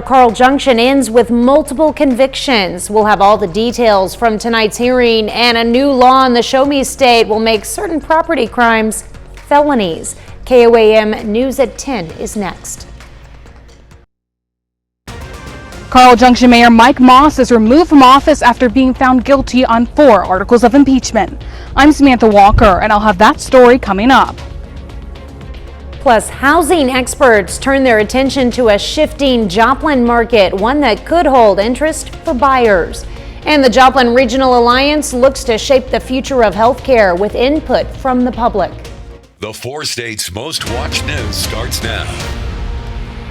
Carl Junction ends with multiple convictions. We'll have all the details from tonight's hearing, and a new law in the Show Me State will make certain property crimes felonies. KOAM News at 10 is next. Carl Junction Mayor Mike Moss is removed from office after being found guilty on 4 articles of impeachment. I'm Samantha Walker, and I'll have that story coming up. Plus, housing experts turn their attention to a shifting Joplin market, one that could hold interest for buyers. And the Joplin Regional Alliance looks to shape the future of healthcare with input from the public. The 4 states' most watched news starts now.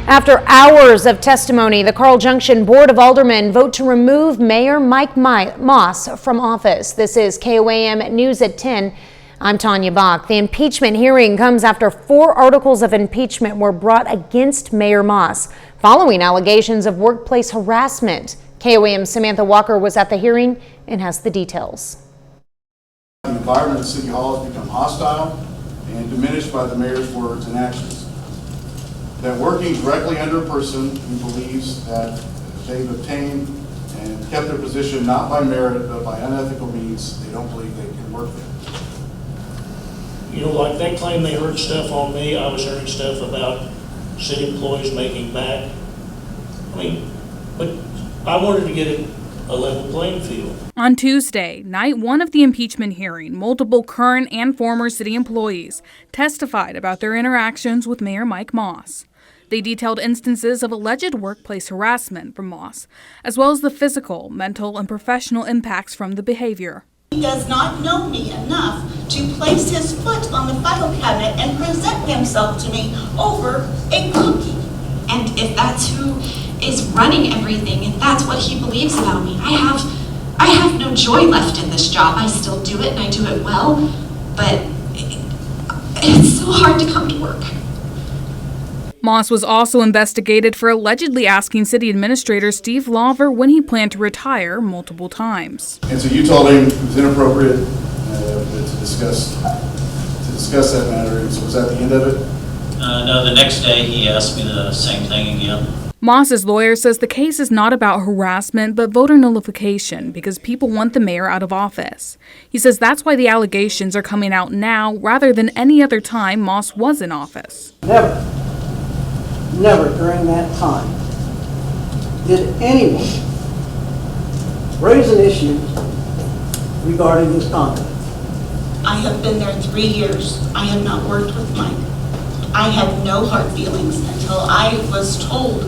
After hours of testimony, the Carl Junction Board of Aldermen vote to remove Mayor Mike Moss from office. This is KOAM News at 10. I'm Tanya Bach. The impeachment hearing comes after 4 articles of impeachment were brought against Mayor Moss following allegations of workplace harassment. KOAM's Samantha Walker was at the hearing and has the details. The environment at City Hall has become hostile and diminished by the mayor's words and actions. That working directly under a person who believes that they've obtained and kept their position not by merit but by unethical means, they don't believe they can work there. You know, like they claim they heard stuff on me, I was hearing stuff about city employees making back. I mean, but I wanted to get a level playing field. On Tuesday, night 1 of the impeachment hearing, multiple current and former city employees testified about their interactions with Mayor Mike Moss. They detailed instances of alleged workplace harassment from Moss, as well as the physical, mental, and professional impacts from the behavior. He does not know me enough to place his foot on the file cabinet and present himself to me over a cookie. And if that's who is running everything, if that's what he believes about me, I have no joy left in this job. I still do it and I do it well, but it's so hard to come to work. Moss was also investigated for allegedly asking city administrator Steve Lawver when he planned to retire multiple times. And so you told him it was inappropriate to discuss that matter, and so was that the end of it? No, the next day he asked me the same thing again. Moss's lawyer says the case is not about harassment but voter nullification because people want the mayor out of office. He says that's why the allegations are coming out now rather than any other time Moss was in office. Never during that time did anyone raise an issue regarding his conduct. I have been there 3 years. I have not worked with Mike. I had no hard feelings until I was told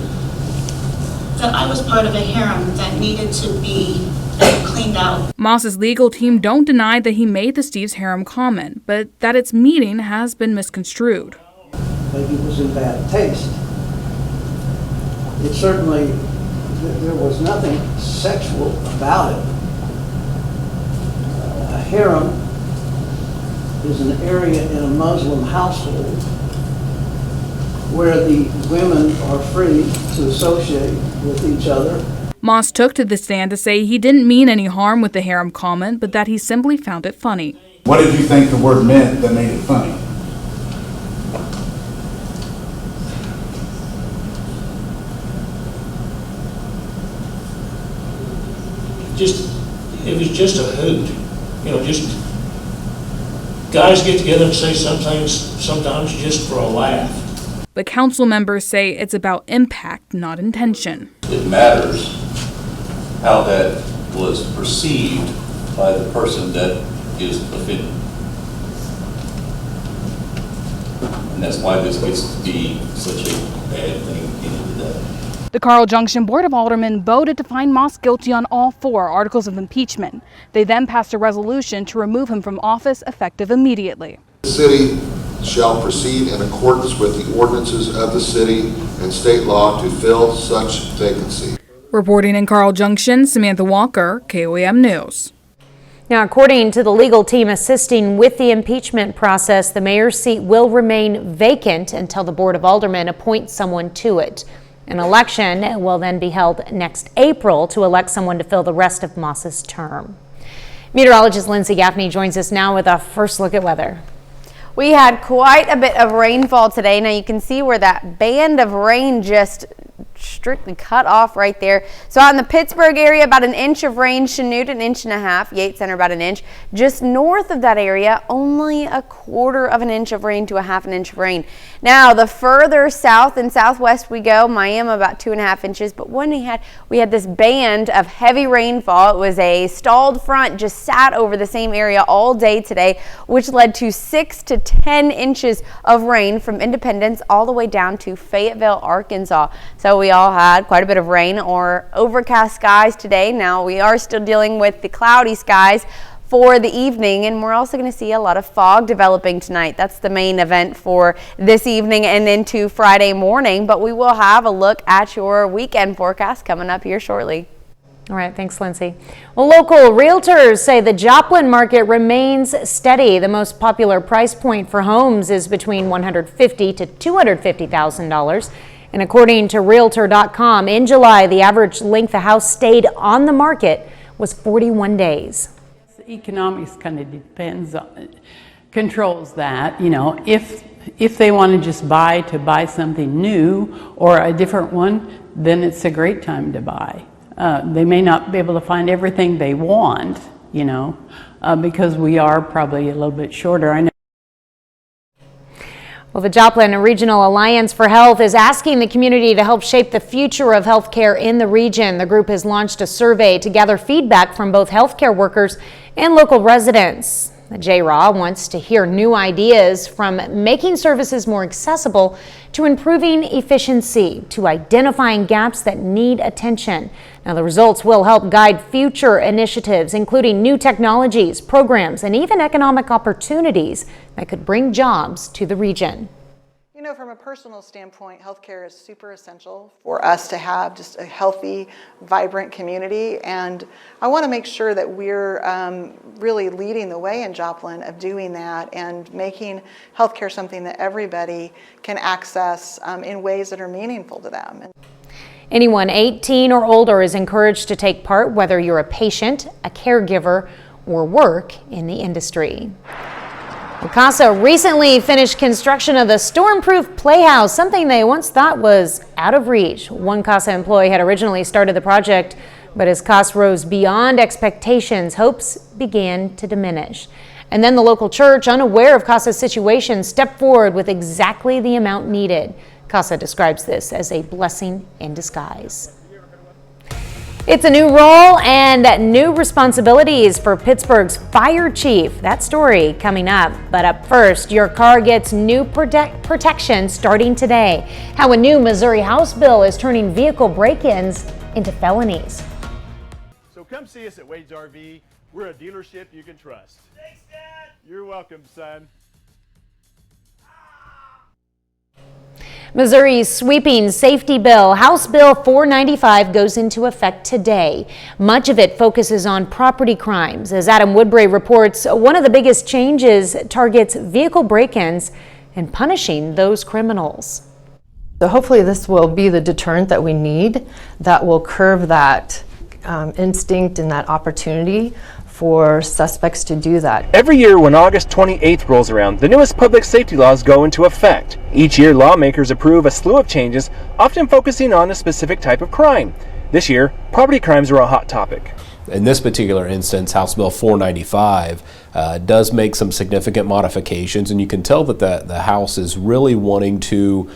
that I was part of a harem that needed to be cleaned out. Moss's legal team don't deny that he made the Steve's harem comment, but that its meaning has been misconstrued. Maybe it was in bad taste. It certainly, there was nothing sexual about it. A harem is an area in a Muslim household where the women are free to associate with each other. Moss took to the stand to say he didn't mean any harm with the harem comment, but that he simply found it funny. What did you think the word meant that made it funny? It was just a hoot. You know, just guys get together and say sometimes just for a laugh. But council members say it's about impact, not intention. It matters how that was perceived by the person that is offended. And that's why this gets to be such a bad thing at the end of the day. The Carl Junction Board of Aldermen voted to find Moss guilty on all 4 articles of impeachment. They then passed a resolution to remove him from office effective immediately. The city shall proceed in accordance with the ordinances of the city and state law to fill such vacancy. Reporting in Carl Junction, Samantha Walker, KOAM News. Now, according to the legal team assisting with the impeachment process, the mayor's seat will remain vacant until the Board of Aldermen appoints someone to it. An election will then be held next April to elect someone to fill the rest of Moss's term. Meteorologist Lindsay Gaffney joins us now with a first look at weather. We had quite a bit of rainfall today. Now you can see where that band of rain just strictly cut off right there. So out in the Pittsburgh area, about an inch of rain. Chanute, an inch and a half. Yates Center, about an inch. Just north of that area, only a quarter of an inch of rain to a half an inch of rain. Now, the further south and southwest we go, Miami about 2.5 inches. But when we had this band of heavy rainfall. It was a stalled front, just sat over the same area all day today, which led to 6 to 10 inches of rain from Independence all the way down to Fayetteville, Arkansas. So we all had quite a bit of rain or overcast skies today. Now we are still dealing with the cloudy skies for the evening, and we're also going to see a lot of fog developing tonight. That's the main event for this evening and into Friday morning, but we will have a look at your weekend forecast coming up here shortly. All right, thanks, Lindsay. Well, local realtors say the Joplin market remains steady. The most popular price point for homes is between $150,000 to $250,000. And according to Realtor.com, in July, the average length a house stayed on the market was 41 days. Economics kind of depends on, controls that. You know, if they want to just buy something new or a different one, then it's a great time to buy. They may not be able to find everything they want, you know, because we are probably a little bit shorter. I know. Well, the Joplin Regional Alliance for Health is asking the community to help shape the future of healthcare in the region. The group has launched a survey to gather feedback from both healthcare workers and local residents. The JRA wants to hear new ideas, from making services more accessible to improving efficiency to identifying gaps that need attention. Now, the results will help guide future initiatives, including new technologies, programs, and even economic opportunities that could bring jobs to the region. You know, from a personal standpoint, healthcare is super essential for us to have just a healthy, vibrant community. And I want to make sure that we're really leading the way in Joplin of doing that and making healthcare something that everybody can access in ways that are meaningful to them. Anyone 18 or older is encouraged to take part, whether you're a patient, a caregiver, or work in the industry. CASA recently finished construction of the storm-proof playhouse, something they once thought was out of reach. One CASA employee had originally started the project, but as costs rose beyond expectations, hopes began to diminish. And then the local church, unaware of CASA's situation, stepped forward with exactly the amount needed. CASA describes this as a blessing in disguise. It's a new role and new responsibilities for Pittsburgh's fire chief. That story coming up. But up first, your car gets new protection starting today. How a new Missouri House bill is turning vehicle break-ins into felonies. So come see us at Wade's RV. We're a dealership you can trust. Thanks, Dad. You're welcome, son. Missouri's sweeping safety bill, House Bill 495, goes into effect today. Much of it focuses on property crimes. As Adam Woodbury reports, one of the biggest changes targets vehicle break-ins and punishing those criminals. So hopefully this will be the deterrent that we need, that will curb that instinct and that opportunity for suspects to do that. Every year when August 28th rolls around, the newest public safety laws go into effect. Each year, lawmakers approve a slew of changes, often focusing on a specific type of crime. This year, property crimes are a hot topic. In this particular instance, House Bill 495 does make some significant modifications, and you can tell that the House is really wanting to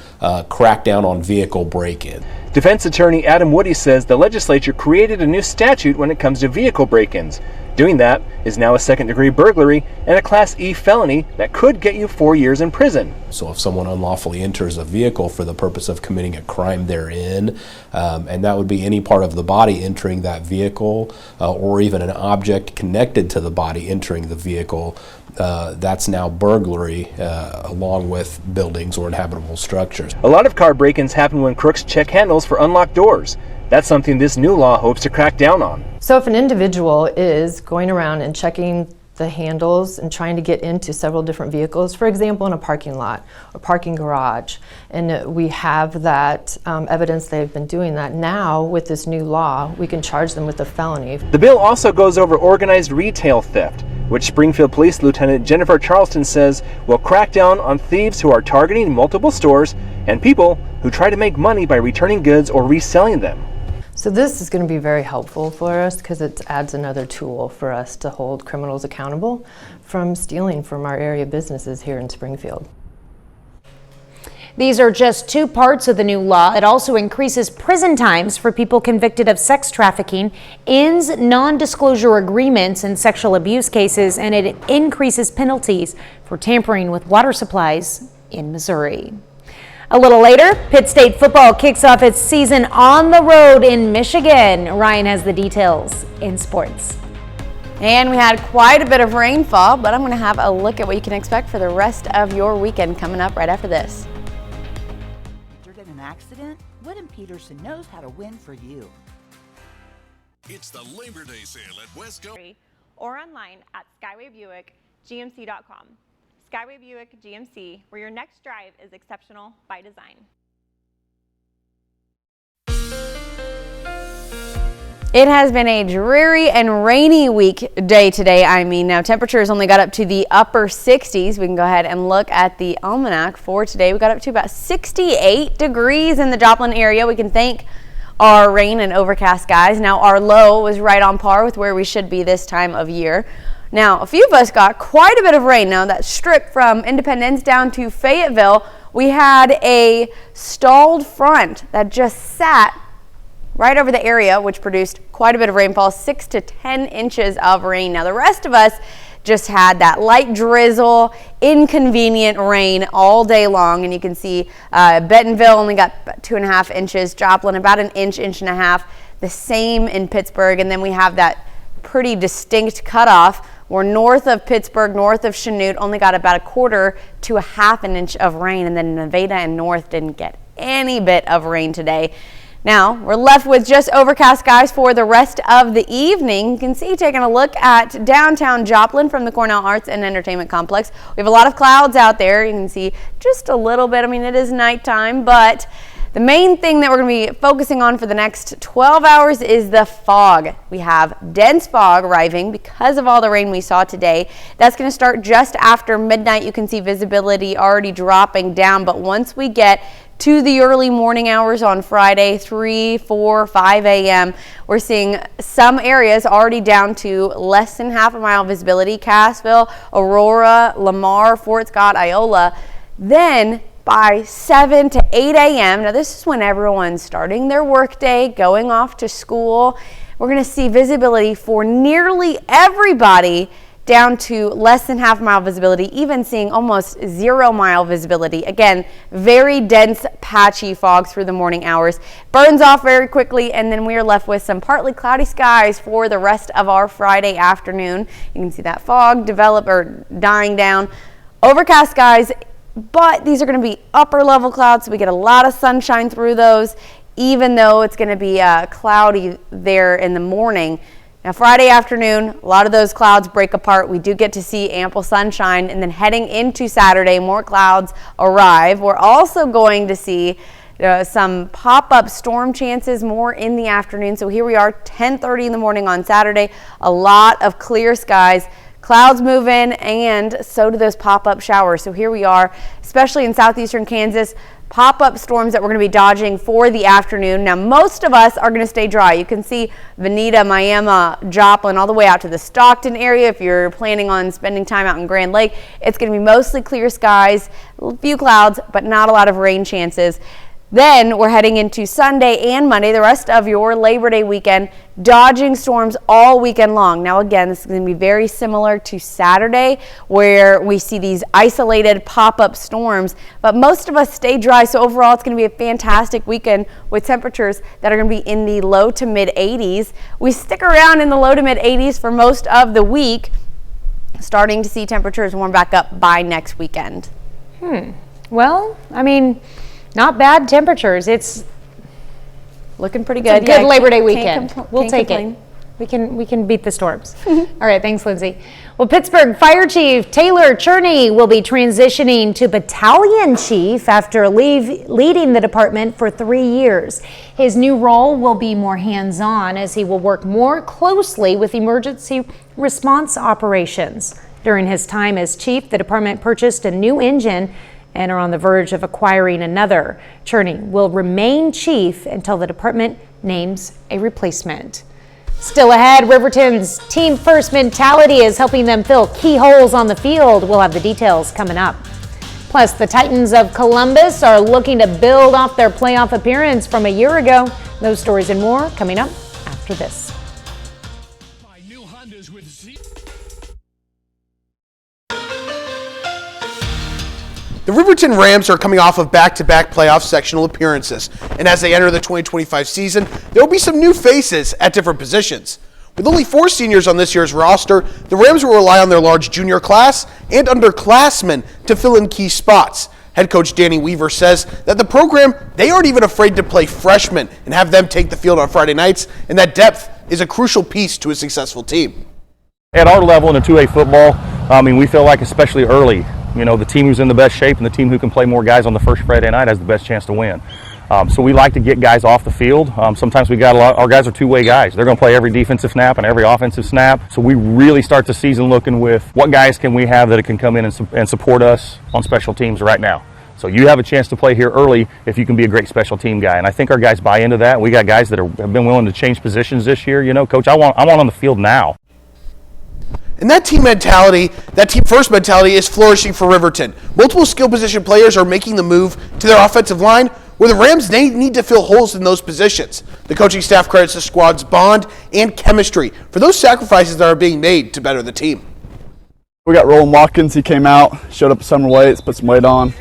crack down on vehicle break-in. Defense attorney Adam Woody says the legislature created a new statute when it comes to vehicle break-ins. Doing that is now a second-degree burglary and a Class E felony that could get you 4 years in prison. So if someone unlawfully enters a vehicle for the purpose of committing a crime therein, and that would be any part of the body entering that vehicle, or even an object connected to the body entering the vehicle, that's now burglary along with buildings or inhabitable structures. A lot of car break-ins happen when crooks check handles for unlocked doors. That's something this new law hopes to crack down on. So if an individual is going around and checking the handles and trying to get into several different vehicles, for example, in a parking lot or parking garage, and we have that evidence they've been doing that, now with this new law, we can charge them with a felony. The bill also goes over organized retail theft, which Springfield Police Lieutenant Jennifer Charleston says will crack down on thieves who are targeting multiple stores and people who try to make money by returning goods or reselling them. So this is going to be very helpful for us because it adds another tool for us to hold criminals accountable from stealing from our area businesses here in Springfield. These are just two parts of the new law. It also increases prison times for people convicted of sex trafficking, ends non-disclosure agreements in sexual abuse cases, and it increases penalties for tampering with water supplies in Missouri. A little later, Pitt State football kicks off its season on the road in Michigan. Ryan has the details in sports. And we had quite a bit of rainfall, but I'm going to have a look at what you can expect for the rest of your weekend coming up right after this. In an accident, Wood & Peterson knows how to win for you. It's the Labor Day sale at Westco. Or online at skywaybuickgmc.com. Skyway Buick GMC, where your next drive is exceptional by design. It has been a dreary and rainy day today. Now temperatures only got up to the upper 60s. We can go ahead and look at the almanac for today. We got up to about 68 degrees in the Joplin area. We can thank our rain and overcast skies. Now our low was right on par with where we should be this time of year. Now, a few of us got quite a bit of rain. Now, that strip from Independence down to Fayetteville, we had a stalled front that just sat right over the area, which produced quite a bit of rainfall, 6 to 10 inches of rain. Now, the rest of us just had that light drizzle, inconvenient rain all day long. And you can see Bentonville only got 2.5 inches, Joplin about an inch, inch and a half, the same in Pittsburgh. And then we have that pretty distinct cutoff. We're north of Pittsburgh, north of Chanute, only got about 1/4 to 1/2 an inch of rain, and then Nevada and North didn't get any bit of rain today. Now, we're left with just overcast skies for the rest of the evening. You can see, taking a look at downtown Joplin from the Cornell Arts and Entertainment Complex, we have a lot of clouds out there. You can see just a little bit. I mean, it is nighttime, but the main thing that we're going to be focusing on for the next 12 hours is the fog. We have dense fog arriving because of all the rain we saw today. That's going to start just after midnight. You can see visibility already dropping down, but once we get to the early morning hours on Friday, 3, 4, 5 a.m., we're seeing some areas already down to less than half a mile visibility. Cassville, Aurora, Lamar, Fort Scott, Iola. Then by 7 to 8 a.m., now this is when everyone's starting their workday, going off to school, we're going to see visibility for nearly everybody down to less than half mile visibility, even seeing almost 0 mile visibility. Again, very dense, patchy fog through the morning hours. Burns off very quickly, and then we are left with some partly cloudy skies for the rest of our Friday afternoon. You can see that fog dying down. Overcast skies, but these are going to be upper level clouds, so we get a lot of sunshine through those, even though it's going to be cloudy there in the morning. Now, Friday afternoon, a lot of those clouds break apart. We do get to see ample sunshine, and then heading into Saturday, more clouds arrive. We're also going to see some pop-up storm chances more in the afternoon. So here we are, 10:30 in the morning on Saturday, a lot of clear skies. Clouds move in, and so do those pop-up showers. So here we are, especially in southeastern Kansas, pop-up storms that we're going to be dodging for the afternoon. Now, most of us are going to stay dry. You can see Veneta, Miami, Joplin, all the way out to the Stockton area. If you're planning on spending time out in Grand Lake, it's going to be mostly clear skies, a few clouds, but not a lot of rain chances. Then we're heading into Sunday and Monday, the rest of your Labor Day weekend, dodging storms all weekend long. Now again, this is going to be very similar to Saturday, where we see these isolated pop-up storms, but most of us stay dry. So overall, it's going to be a fantastic weekend with temperatures that are going to be in the low to mid 80s. We stick around in the low to mid 80s for most of the week, starting to see temperatures warm back up by next weekend. Well, I mean, not bad temperatures. It's looking pretty good. It's a good Labor Day weekend. We'll take complain. it. We can beat the storms. All right, thanks, Lindsay. Well, Pittsburgh Fire Chief Taylor Cherney will be transitioning to battalion chief after leading the department for 3 years. His new role will be more hands-on, as he will work more closely with emergency response operations. During his time as chief, the department purchased a new engine and are on the verge of acquiring another. Cherney will remain chief until the department names a replacement. Still ahead, Riverton's team first mentality is helping them fill key holes on the field. We'll have the details coming up. Plus, the Titans of Columbus are looking to build off their playoff appearance from a year ago. Those stories and more coming up after this. The Riverton Rams are coming off of back-to-back playoff sectional appearances, and as they enter the 2025 season, there will be some new faces at different positions. With only 4 seniors on this year's roster, the Rams will rely on their large junior class and underclassmen to fill in key spots. Head coach Danny Weaver says that the program, they aren't even afraid to play freshmen and have them take the field on Friday nights, and that depth is a crucial piece to a successful team. At our level in a 2A football, we feel like especially early, the team who's in the best shape and the team who can play more guys on the first Friday night has the best chance to win. So we like to get guys off the field. Sometimes our guys are two-way guys. They're going to play every defensive snap and every offensive snap. So we really start the season looking with what guys can we have that can come in and support us on special teams right now. So you have a chance to play here early if you can be a great special team guy. And I think our guys buy into that. We got guys that have been willing to change positions this year. Coach, I want on the field now. And that team mentality, that team first mentality is flourishing for Riverton. Multiple skill position players are making the move to their offensive line, where the Rams need to fill holes in those positions. The coaching staff credits the squad's bond and chemistry for those sacrifices that are being made to better the team. We got Roland Watkins. He came out, showed up at summer weights, put some weight on.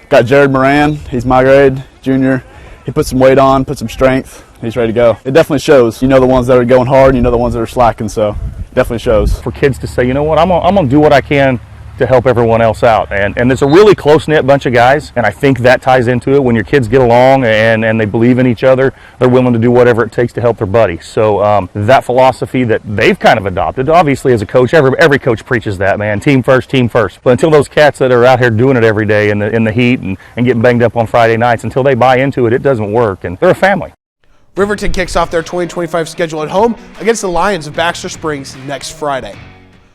Got Jared Moran. He's my grade, junior. He put some weight on, put some strength. He's ready to go. It definitely shows. The ones that are going hard, and the ones that are slacking, so definitely shows. For kids to say, I'm going to do what I can to help everyone else out. And it's a really close-knit bunch of guys, and I think that ties into it. When your kids get along and they believe in each other, they're willing to do whatever it takes to help their buddy. So that philosophy that they've kind of adopted, obviously as a coach, every coach preaches that, man, team first. But until those cats that are out here doing it every day in the heat and getting banged up on Friday nights, until they buy into it, it doesn't work, and they're a family. Riverton kicks off their 2025 schedule at home against the Lions of Baxter Springs next Friday.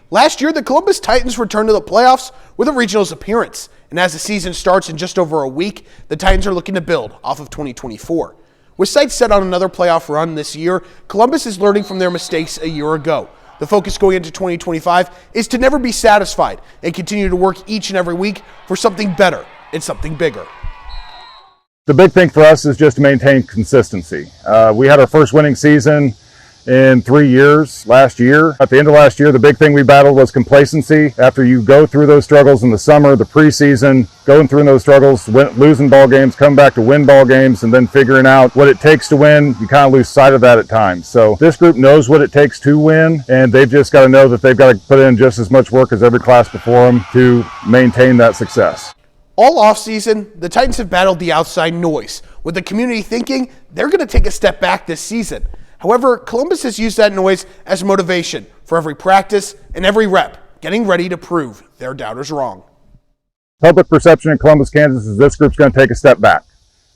Last year, the Columbus Titans returned to the playoffs with a regionals appearance, and as the season starts in just over a week, the Titans are looking to build off of 2024. With sights set on another playoff run this year, Columbus is learning from their mistakes a year ago. The focus going into 2025 is to never be satisfied and continue to work each and every week for something better and something bigger. The big thing for us is just to maintain consistency. We had our first winning season in 3 years last year. At the end of last year, the big thing we battled was complacency. After you go through those struggles in the summer, the preseason, going through those struggles, losing ball games, come back to win ball games, and then figuring out what it takes to win, you kind of lose sight of that at times. So this group knows what it takes to win, and they've just got to know that they've got to put in just as much work as every class before them to maintain that success. All offseason, the Titans have battled the outside noise, with the community thinking they're going to take a step back this season. However, Columbus has used that noise as motivation for every practice and every rep, getting ready to prove their doubters wrong. Public perception in Columbus, Kansas is this group's going to take a step back.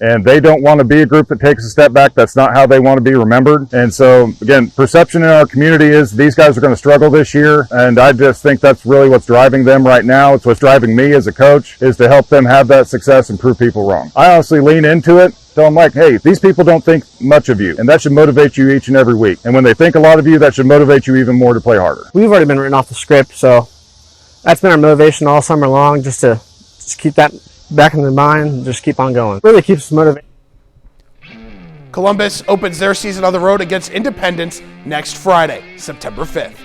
And they don't want to be a group that takes a step back. That's not how they want to be remembered. And so, again, perception in our community is these guys are going to struggle this year. And I just think that's really what's driving them right now. It's what's driving me as a coach, is to help them have that success and prove people wrong. I honestly lean into it. Tell them, like, hey, these people don't think much of you, and that should motivate you each and every week. And when they think a lot of you, that should motivate you even more to play harder. We've already been written off the script, so that's been our motivation all summer long, just to keep that back in the mind and just keep on going. Really keeps us motivated. Columbus opens their season on the road against Independence next Friday, September 5th.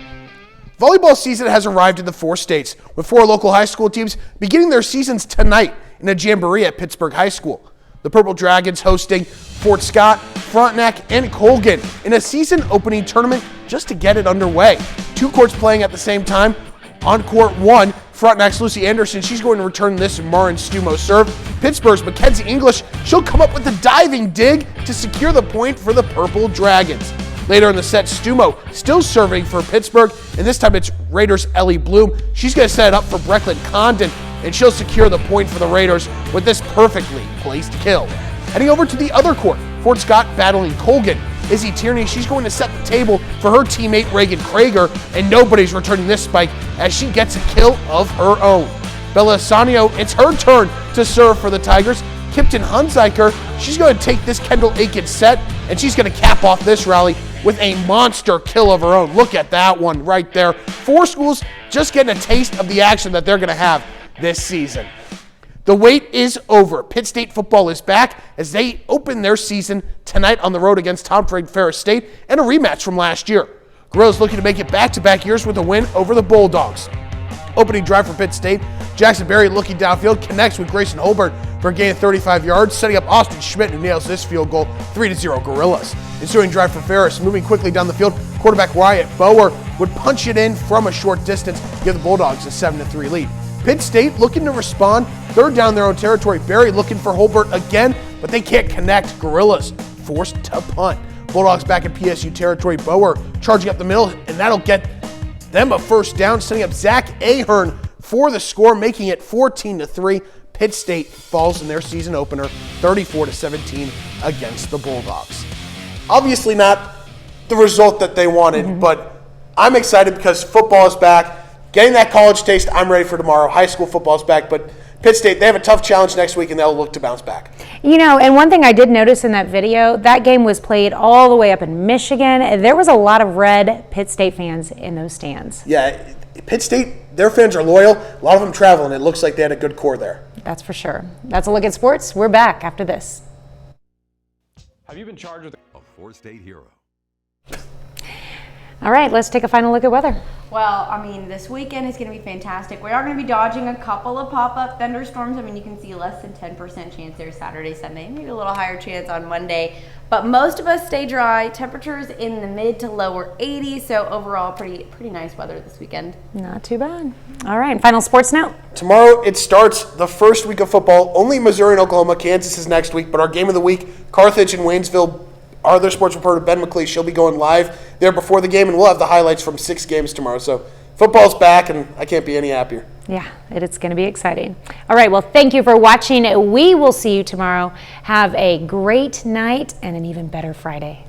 Volleyball season has arrived in the 4 states, with 4 local high school teams beginning their seasons tonight in a jamboree at Pittsburgh High School. The Purple Dragons hosting Fort Scott, Frontenac, and Colgan in a season-opening tournament just to get it underway. 2 courts playing at the same time. On court 1, Frontenac's Lucy Anderson, she's going to return this Marin Stumo serve. Pittsburgh's Mackenzie English, she'll come up with a diving dig to secure the point for the Purple Dragons. Later in the set, Stumo still serving for Pittsburgh, and this time it's Raiders' Ellie Bloom. She's going to set it up for Brecklin Condon, and she'll secure the point for the Raiders with this perfectly placed kill. Heading over to the other court, Fort Scott battling Colgan. Izzy Tierney, she's going to set the table for her teammate Reagan Krager, and nobody's returning this spike as she gets a kill of her own. Bella Sanio, it's her turn to serve for the Tigers. Kipton Hunziker, she's going to take this Kendall Aiken set, and she's going to cap off this rally with a monster kill of her own. Look at that one right there. 4 schools just getting a taste of the action that they're going to have this season. The wait is over. Pitt State football is back as they open their season tonight on the road against top-ranked Ferris State and a rematch from last year. Gorillas looking to make it back-to-back years with a win over the Bulldogs. Opening drive for Pitt State, Jackson Berry looking downfield, connects with Grayson Holbert for a gain of 35 yards, setting up Austin Schmidt, who nails this field goal, 3-0 Gorillas. Ensuing drive for Ferris, moving quickly down the field, quarterback Wyatt Bower would punch it in from a short distance, give the Bulldogs a 7-3 lead. Pitt State looking to respond, third down their own territory. Berry looking for Holbert again, but they can't connect. Gorillas forced to punt. Bulldogs back in PSU territory. Bower charging up the middle, and that'll get them a first down, setting up Zach Ahern for the score, making it 14-3. Pitt State falls in their season opener, 34-17 against the Bulldogs. Obviously not the result that they wanted, but I'm excited because football is back. Getting that college taste, I'm ready for tomorrow. High school football is back, but Pitt State, they have a tough challenge next week, and they'll look to bounce back. You know, and one thing I did notice in that video, that game was played all the way up in Michigan. There was a lot of red Pitt State fans in those stands. Yeah, Pitt State, their fans are loyal. A lot of them travel, and it looks like they had a good core there. That's for sure. That's a look at sports. We're back after this. Have you been charged with a 4-state hero? All right, let's take a final look at weather. Well, I mean, this weekend is going to be fantastic. We are going to be dodging a couple of pop-up thunderstorms. I mean, you can see less than 10% chance there Saturday, Sunday, maybe a little higher chance on Monday. But most of us stay dry. Temperatures in the mid to lower 80s, so overall pretty nice weather this weekend. Not too bad. All right, final sports note. Tomorrow it starts the first week of football. Only Missouri and Oklahoma. Kansas is next week, but our game of the week, Carthage and Waynesville. Our other sports reporter, Ben McLeish, she'll be going live there before the game, and we'll have the highlights from 6 games tomorrow. So football's back, and I can't be any happier. Yeah, it's going to be exciting. All right, well, thank you for watching. We will see you tomorrow. Have a great night and an even better Friday.